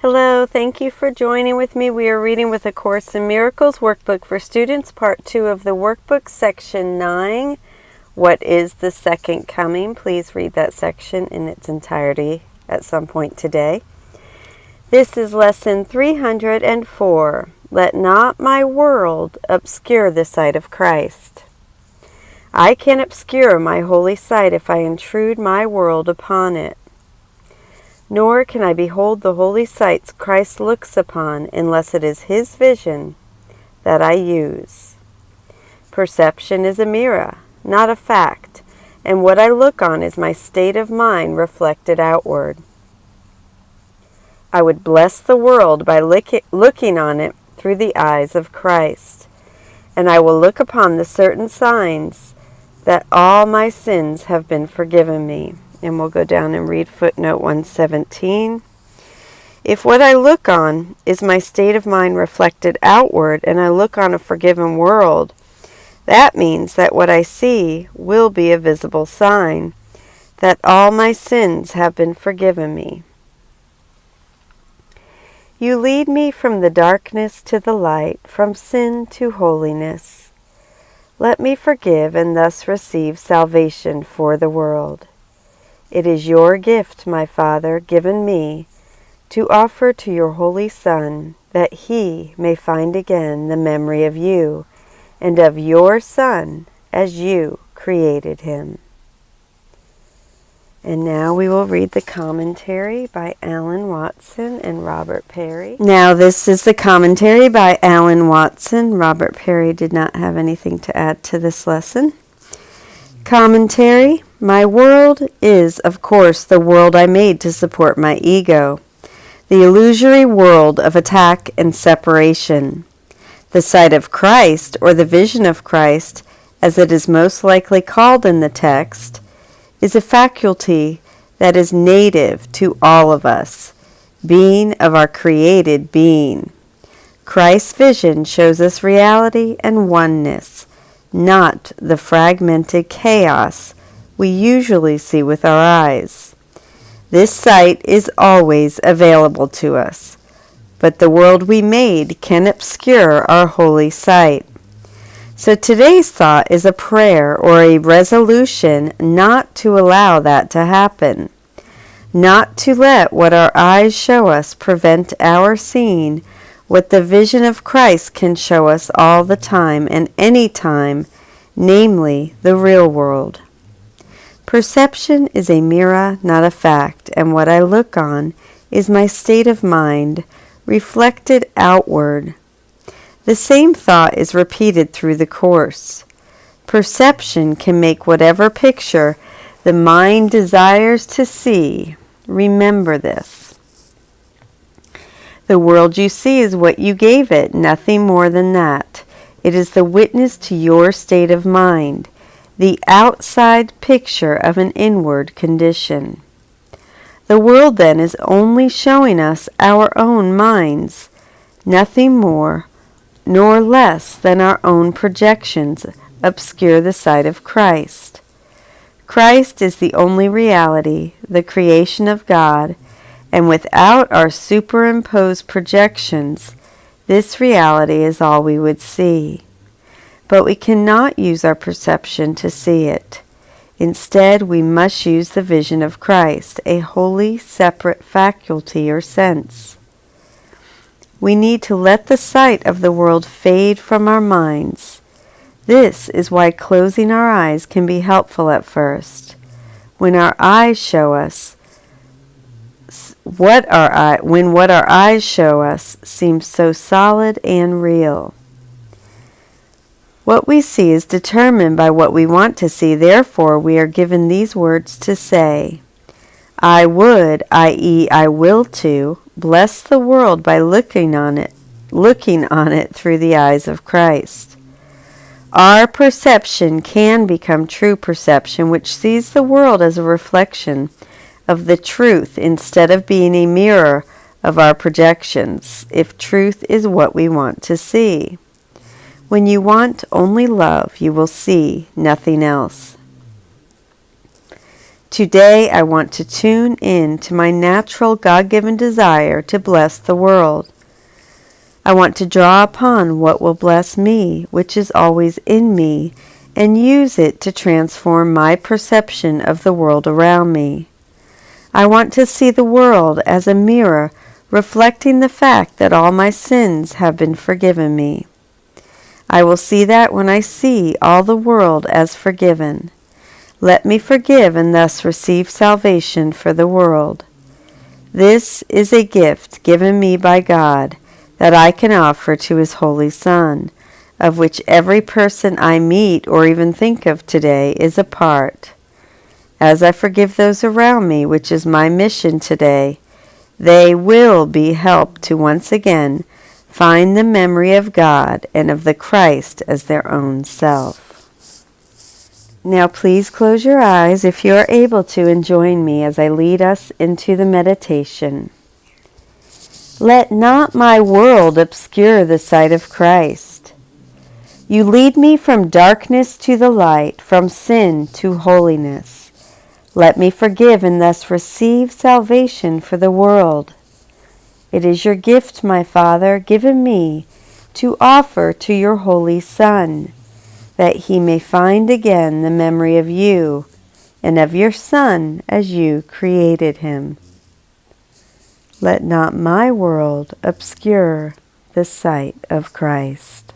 Hello, thank you for joining with me. We are reading with A Course in Miracles Workbook for Students, Part 2 of the Workbook, Section 9. What is the Second Coming? Please read that section in its entirety at some point today. This is Lesson 304. Let not my world obscure the sight of Christ. I can obscure my holy sight if I intrude my world upon it. Nor can I behold the holy sights Christ looks upon unless it is His vision that I use. Perception is a mirror, not a fact, and what I look on is my state of mind reflected outward. I would bless the world by looking on it through the eyes of Christ, and I will look upon the certain signs that all my sins have been forgiven me. And we'll go down and read footnote 117. If what I look on is my state of mind reflected outward, and I look on a forgiven world, that means that what I see will be a visible sign that all my sins have been forgiven me. You lead me from the darkness to the light, from sin to holiness. Let me forgive and thus receive salvation for the world. It is your gift, my Father, given me, to offer to your Holy Son, that He may find again the memory of you, and of your Son, as you created Him. And now we will read the commentary by Alan Watson and Robert Perry. Now this is the commentary by Alan Watson. Robert Perry did not have anything to add to this lesson. Commentary. My world is, of course, the world I made to support my ego, the illusory world of attack and separation. The sight of Christ, or the vision of Christ, as it is most likely called in the text, is a faculty that is native to all of us, being of our created being. Christ's vision shows us reality and oneness, not the fragmented chaos we usually see with our eyes. This sight is always available to us, but the world we made can obscure our holy sight. So today's thought is a prayer or a resolution not to allow that to happen, not to let what our eyes show us prevent our seeing what the vision of Christ can show us all the time and any time, namely the real world. Perception is a mirror, not a fact, and what I look on is my state of mind, reflected outward. The same thought is repeated through the Course. Perception can make whatever picture the mind desires to see. Remember this. The world you see is what you gave it, nothing more than that. It is the witness to your state of mind, the outside picture of an inward condition. The world then is only showing us our own minds, nothing more nor less than our own projections obscure the sight of Christ. Christ is the only reality, the creation of God, and without our superimposed projections, this reality is all we would see. But we cannot use our perception to see it. Instead, we must use the vision of Christ, a wholly separate faculty or sense. We need to let the sight of the world fade from our minds. This is why closing our eyes can be helpful at first. When our eyes show us what our eyes show us seems so solid and real. What we see is determined by what we want to see. Therefore, we are given these words to say. I would, i.e., I will to, bless the world by looking on it through the eyes of Christ. Our perception can become true perception, which sees the world as a reflection of the truth instead of being a mirror of our projections, if truth is what we want to see. When you want only love, you will see nothing else. Today I want to tune in to my natural God-given desire to bless the world. I want to draw upon what will bless me, which is always in me, and use it to transform my perception of the world around me. I want to see the world as a mirror reflecting the fact that all my sins have been forgiven me. I will see that when I see all the world as forgiven. Let me forgive and thus receive salvation for the world. This is a gift given me by God that I can offer to His Holy Son, of which every person I meet or even think of today is a part. As I forgive those around me, which is my mission today, they will be helped to once again find the memory of God and of the Christ as their own self. Now please close your eyes if you are able to and join me as I lead us into the meditation. Let not my world obscure the sight of Christ. You lead me from darkness to the light, from sin to holiness. Let me forgive and thus receive salvation for the world. It is your gift, my Father, given me to offer to your Holy Son, that He may find again the memory of you and of your Son as you created Him. Let not my world obscure the sight of Christ.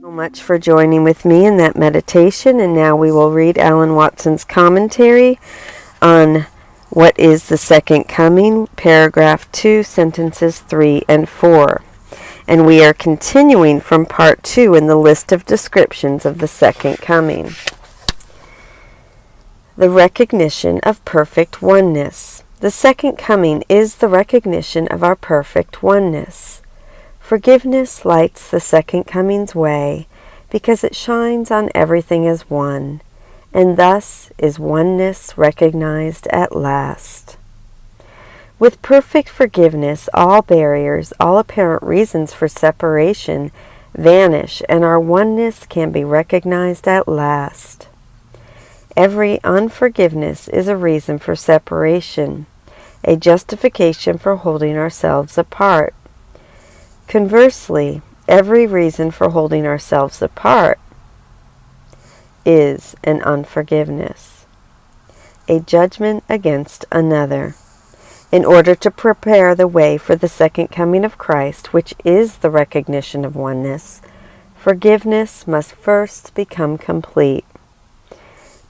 So much for joining with me in that meditation, and now we will read Alan Watson's commentary on What is the Second Coming, paragraph 2, sentences 3 and 4. And we are continuing from part 2 in the list of descriptions of the Second Coming. The recognition of perfect oneness. The Second Coming is the recognition of our perfect oneness. Forgiveness lights the Second Coming's way because it shines on everything as one, and thus is oneness recognized at last. With perfect forgiveness, all barriers, all apparent reasons for separation vanish, and our oneness can be recognized at last. Every unforgiveness is a reason for separation, a justification for holding ourselves apart. Conversely, every reason for holding ourselves apart is an unforgiveness, a judgment against another. In order to prepare the way for the second coming of Christ, which is the recognition of oneness, forgiveness must first become complete.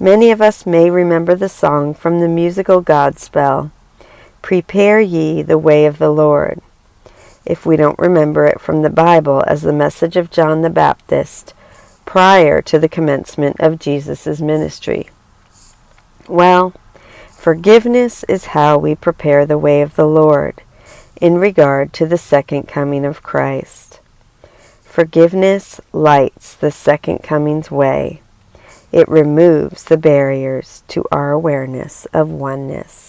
Many of us may remember the song from the musical Godspell, "Prepare ye the way of the Lord," if we don't remember it from the Bible as the message of John the Baptist prior to the commencement of Jesus' ministry. Well, forgiveness is how we prepare the way of the Lord in regard to the second coming of Christ. Forgiveness lights the second coming's way. It removes the barriers to our awareness of oneness.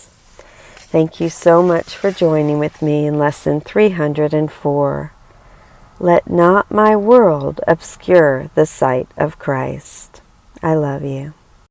Thank you so much for joining with me in Lesson 304. Let not my world obscure the sight of Christ. I love you.